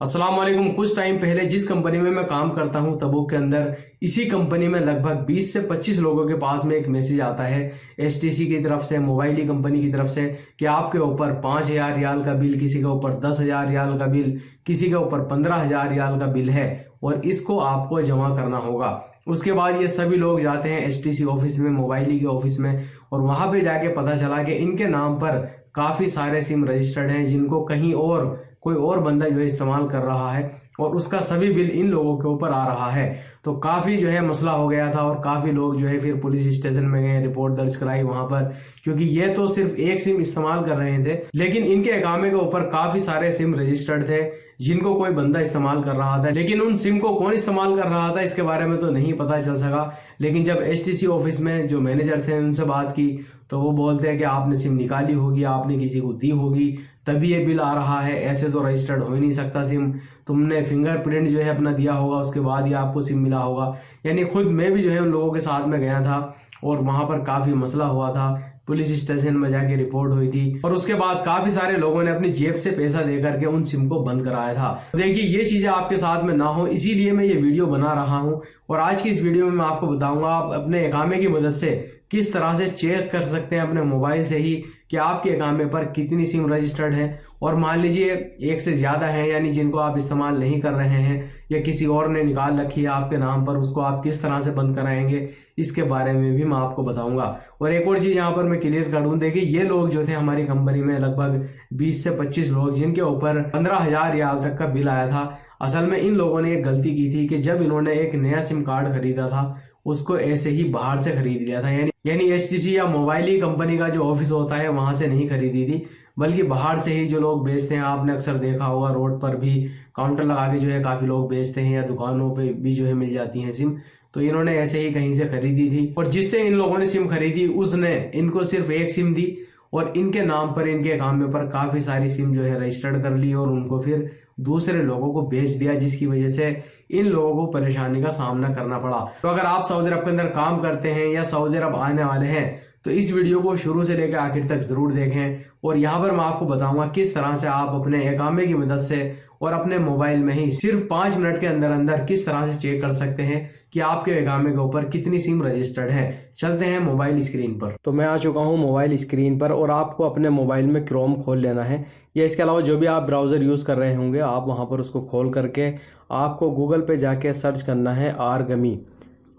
अस्सलाम वालेकुम। कुछ टाइम पहले जिस कंपनी में मैं काम करता हूं तबुक के अंदर, इसी कंपनी में लगभग 20 से 25 लोगों के पास में एक मैसेज आता है एसटीसी की तरफ से, मोबाइली कंपनी की तरफ से कि आपके ऊपर 5,000 रियाल का बिल, किसी के ऊपर 10,000 रियाल का बिल, किसी के ऊपर 15,000 रियाल का बिल है और इसको आपको जमा करना होगा। उसके बाद ये सभी लोग जाते हैं एसटीसी ऑफिस में, मोबाइली के ऑफिस में, और वहां पे जाके पता चला कि इनके नाम पर काफी सारे सिम रजिस्टर्ड हैं जिनको कहीं और कोई और बंदा जो है इस्तेमाल कर रहा है और उसका सभी बिल इन लोगों के ऊपर आ रहा है। तो काफी जो है मसला हो गया था और काफी लोग जो है फिर पुलिस स्टेशन में गए, रिपोर्ट दर्ज कराई वहां पर, क्योंकि ये तो सिर्फ एक सिम इस्तेमाल कर रहे थे लेकिन इनके अकामे के ऊपर काफी सारे सिम रजिस्टर्ड थे जिनको कोई बंदा इस्तेमाल कर रहा था। लेकिन उन सिम को कौन इस्तेमाल कर रहा था इसके बारे में तो नहीं पता चल सका। लेकिन जब एसटीसी ऑफिस में जो मैनेजर थे उनसे बात की तो वो बोलते हैं कि आपने सिम निकाली होगी, आपने किसी को दी होगी, तभी ये बिल आ रहा है, ऐसे तो रजिस्टर्ड हो ही नहीं सकता सिम। तुमने फिंगरप्रिंट जो है अपना दिया होगा, उसके बाद ही आपको सिम मिला होगा। यानी खुद मैं भी जो है उन लोगों के साथ में गया था और वहां पर काफी मसला हुआ था, पुलिस स्टेशन में जाके रिपोर्ट हुई थी और उसके बाद काफी सारे लोगों ने अपनी जेब से पैसा दे करके उन सिम को बंद कराया था। देखिए, ये चीजें आपके साथ में ना हो इसीलिए मैं ये वीडियो बना रहा हूं और आज की इस वीडियो में मैं आपको बताऊंगा आप अपने अकामे की मदद से किस तरह से चेक कर सकते हैं अपने मोबाइल से ही कि आपके अकामे पर कितनी सिम रजिस्टर्ड है। और मान लीजिए एक से ज्यादा है, यानी जिनको आप इस्तेमाल नहीं कर रहे हैं या किसी और ने निकाल रखी है आपके नाम पर, उसको आप किस तरह से बंद कराएंगे इसके बारे में भी मैं आपको बताऊंगा। और एक और चीज यहाँ पर मैं क्लियर कर दूं, देखिए ये लोग जो थे हमारी कंपनी में लगभग 20 से 25 लोग जिनके ऊपर 15,000 रियाल तक का बिल आया था। असल में इन लोगों ने एक गलती की थी कि जब इन्होंने एक नया सिम कार्ड खरीदा था उसको ऐसे ही बाहर से खरीद लिया था, यानी एसटीसी या मोबाइली कंपनी का जो ऑफिस होता है वहां से नहीं खरीदी थी, बल्कि बाहर से ही जो लोग बेचते हैं, आपने अक्सर देखा होगा रोड पर भी काउंटर लगा के जो है काफी लोग बेचते हैं या दुकानों पे भी जो है मिल जाती है सिम। तो इन्होंने ऐसे ही कहीं से खरीदी थी और जिससे इन लोगों ने सिम खरीदी उसने इनको सिर्फ एक सिम दी और इनके नाम पर, इनके अकाउंट में पर काफी सारी सिम जो है रजिस्टर्ड कर ली और उनको फिर दूसरे लोगों को बेच दिया, जिसकी वजह से इन लोगों को परेशानी का सामना करना पड़ा। तो अगर आप सऊदी अरब के अंदर काम करते हैं या सऊदी अरब आने वाले हैं तो इस वीडियो को शुरू से लेकर आखिर तक जरूर देखें और यहाँ पर मैं आपको बताऊंगा किस तरह से आप अपने अकामे की मदद से और अपने मोबाइल में ही सिर्फ 5 मिनट के अंदर अंदर किस तरह से चेक कर सकते हैं कि आपके अकामे के ऊपर कितनी सिम रजिस्टर्ड है। चलते हैं मोबाइल स्क्रीन पर। तो मैं आ चुका हूँ मोबाइल स्क्रीन पर और आपको अपने मोबाइल में क्रोम खोल लेना है या इसके अलावा जो भी आप ब्राउज़र यूज़ कर रहे होंगे आप वहाँ पर उसको खोल करके आपको गूगल पे जाके सर्च करना है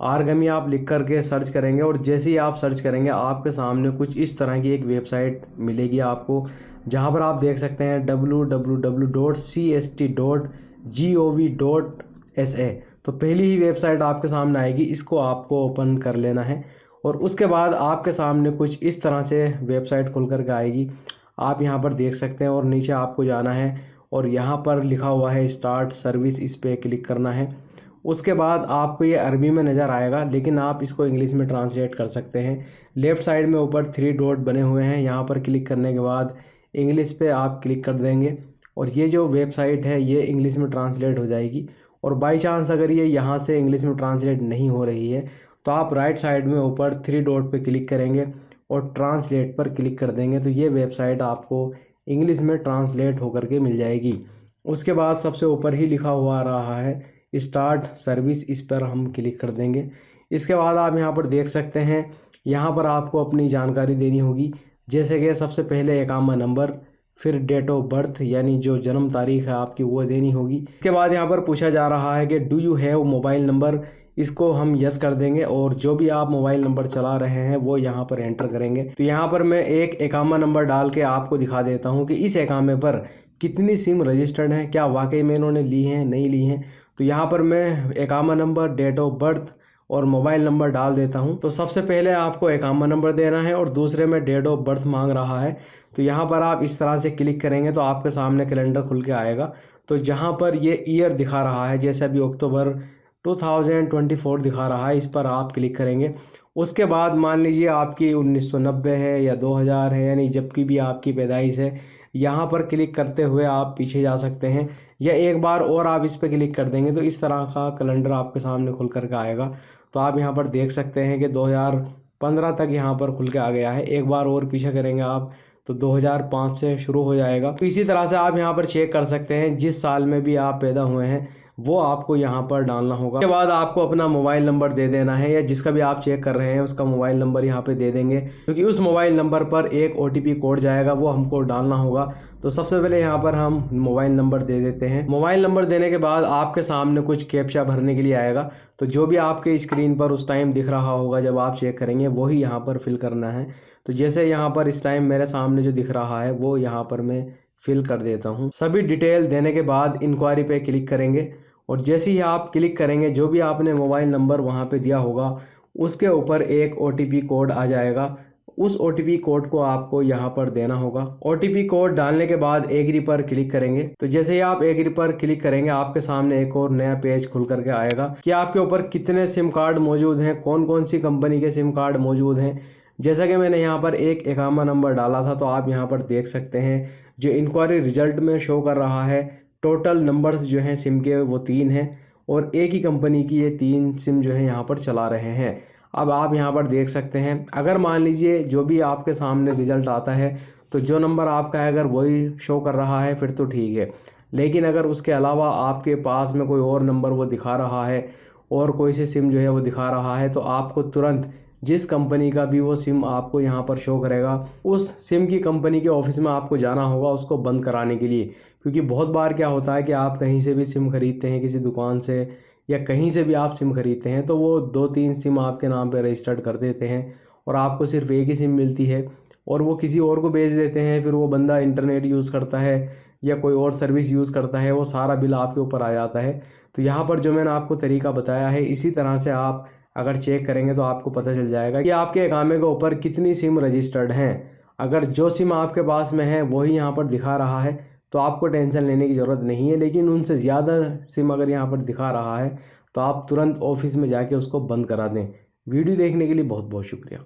आरगमी आप लिख करके सर्च करेंगे और जैसे ही आप सर्च करेंगे आपके सामने कुछ इस तरह की एक वेबसाइट मिलेगी आपको, जहां पर आप देख सकते हैं www.cst.gov.sa। तो पहली ही वेबसाइट आपके सामने आएगी, इसको आपको ओपन कर लेना है और उसके बाद आपके सामने कुछ इस तरह से वेबसाइट खुल करके आएगी। आप यहाँ पर देख सकते हैं और नीचे आपको जाना है और यहाँ पर लिखा हुआ है स्टार्ट सर्विस, इस पर क्लिक करना है। उसके बाद आपको ये अरबी में नज़र आएगा लेकिन आप इसको इंग्लिश में ट्रांसलेट कर सकते हैं। लेफ़्ट साइड में ऊपर 3 डॉट बने हुए हैं, यहाँ पर क्लिक करने के बाद इंग्लिश पे आप क्लिक कर देंगे और ये जो वेबसाइट है ये इंग्लिश में ट्रांसलेट हो जाएगी। और बाई चांस अगर ये यहाँ से इंग्लिश में ट्रांसलेट नहीं हो रही है तो आप राइट साइड में ऊपर 3 डॉट पर क्लिक करेंगे और ट्रांसलेट पर क्लिक कर देंगे तो ये वेबसाइट आपको इंग्लिश में ट्रांसलेट होकर के मिल जाएगी। उसके बाद सबसे ऊपर ही लिखा हुआ आ रहा है स्टार्ट सर्विस, इस पर हम क्लिक कर देंगे। इसके बाद आप यहाँ पर देख सकते हैं, यहाँ पर आपको अपनी जानकारी देनी होगी, जैसे कि सबसे पहले अकामा नंबर, फिर डेट ऑफ बर्थ यानी जो जन्म तारीख है आपकी वो देनी होगी। इसके बाद यहाँ पर पूछा जा रहा है कि do you have mobile number, इसको हम यस कर देंगे और जो भी आप मोबाइल नंबर चला रहे हैं वो यहाँ पर एंटर करेंगे। तो यहाँ पर मैं एक अकामा नंबर डाल के आपको दिखा देता हूँ कि इस अकामे पर कितनी सिम रजिस्टर्ड हैं, क्या वाकई में इन्होंने ली हैं नहीं ली हैं। तो यहाँ पर मैं अकामा नंबर, डेट ऑफ बर्थ और मोबाइल नंबर डाल देता हूँ। तो सबसे पहले आपको अकामा नंबर देना है और दूसरे में डेट ऑफ बर्थ मांग रहा है। तो यहाँ पर आप इस तरह से क्लिक करेंगे तो आपके सामने कैलेंडर खुल के आएगा। तो जहाँ पर ये ईयर दिखा रहा है, जैसे अभी अक्टूबर 2024 दिखा रहा है, इस पर आप क्लिक करेंगे। उसके बाद मान लीजिए आपकी 1990 है या 2000 है, यानी जबकि भी आपकी पैदाइश है, यहाँ पर क्लिक करते हुए आप पीछे जा सकते हैं या एक बार और आप इस पर क्लिक कर देंगे तो इस तरह का कैलेंडर आपके सामने खुल करके आएगा। तो आप यहाँ पर देख सकते हैं कि 2015 तक यहाँ पर खुल के आ गया है। एक बार और पीछे करेंगे आप तो 2005 से शुरू हो जाएगा। तो इसी तरह से आप यहाँ पर चेक कर सकते हैं, जिस साल में भी आप पैदा हुए हैं वो आपको यहाँ पर डालना होगा। उसके बाद आपको अपना मोबाइल नंबर दे देना है, या जिसका भी आप चेक कर रहे हैं उसका मोबाइल नंबर यहाँ पे दे देंगे, क्योंकि उस मोबाइल नंबर पर एक OTP कोड जाएगा, वो हमको डालना होगा। तो सबसे पहले यहाँ पर हम मोबाइल नंबर दे देते हैं। मोबाइल नंबर देने के बाद आपके सामने कुछ कैप्चा भरने के लिए आएगा, तो जो भी आपके स्क्रीन पर उस टाइम दिख रहा होगा जब आप चेक करेंगे वही यहाँ पर फिल करना है। तो जैसे यहाँ पर इस टाइम मेरे सामने जो दिख रहा है वो यहाँ पर मैं फिल कर देता हूँ। सभी डिटेल देने के बाद इंक्वायरी पे क्लिक करेंगे, और जैसे ही आप क्लिक करेंगे जो भी आपने मोबाइल नंबर वहाँ पे दिया होगा उसके ऊपर एक OTP कोड आ जाएगा। उस OTP कोड को आपको यहाँ पर देना होगा। OTP कोड डालने के बाद एग्री पर क्लिक करेंगे। तो जैसे ही आप एग्री पर क्लिक करेंगे आपके सामने एक और नया पेज खुल करके आएगा कि आपके ऊपर कितने सिम कार्ड मौजूद हैं, कौन कौन सी कंपनी के सिम कार्ड मौजूद हैं। जैसा कि मैंने यहाँ पर एक इकामा नंबर डाला था, तो आप यहाँ पर देख सकते हैं जो इंक्वायरी रिजल्ट में शो कर रहा है, टोटल नंबर्स जो हैं सिम के वो 3 हैं, और एक ही कंपनी की ये 3 सिम जो है यहाँ पर चला रहे हैं। अब आप यहाँ पर देख सकते हैं, अगर मान लीजिए जो भी आपके सामने रिजल्ट आता है तो जो नंबर आपका है अगर वही शो कर रहा है फिर तो ठीक है, लेकिन अगर उसके अलावा आपके पास में कोई और नंबर वो दिखा रहा है और कोई से सिम जो है वो दिखा रहा है, तो आपको तुरंत जिस कंपनी का भी वो सिम आपको यहाँ पर शो करेगा उस सिम की कंपनी के ऑफिस में आपको जाना होगा उसको बंद कराने के लिए। क्योंकि बहुत बार क्या होता है कि आप कहीं से भी सिम खरीदते हैं किसी दुकान से, या कहीं से भी आप सिम खरीदते हैं तो वो 2-3 सिम आपके नाम पे रजिस्टर्ड कर देते हैं और आपको सिर्फ एक ही सिम मिलती है, और वो किसी और को बेच देते हैं। फिर वो बंदा इंटरनेट यूज़ करता है या कोई और सर्विस यूज़ करता है, वो सारा बिल आपके ऊपर आ जाता है। तो यहाँ पर जो मैंने आपको तरीका बताया है, इसी तरह से आप अगर चेक करेंगे तो आपको पता चल जाएगा कि आपके इकामे के ऊपर कितनी सिम रजिस्टर्ड हैं। अगर जो सिम आपके पास में है वही यहाँ पर दिखा रहा है तो आपको टेंशन लेने की ज़रूरत नहीं है, लेकिन उनसे ज़्यादा सिम अगर यहाँ पर दिखा रहा है तो आप तुरंत ऑफिस में जाके उसको बंद करा दें। वीडियो देखने के लिए बहुत बहुत शुक्रिया।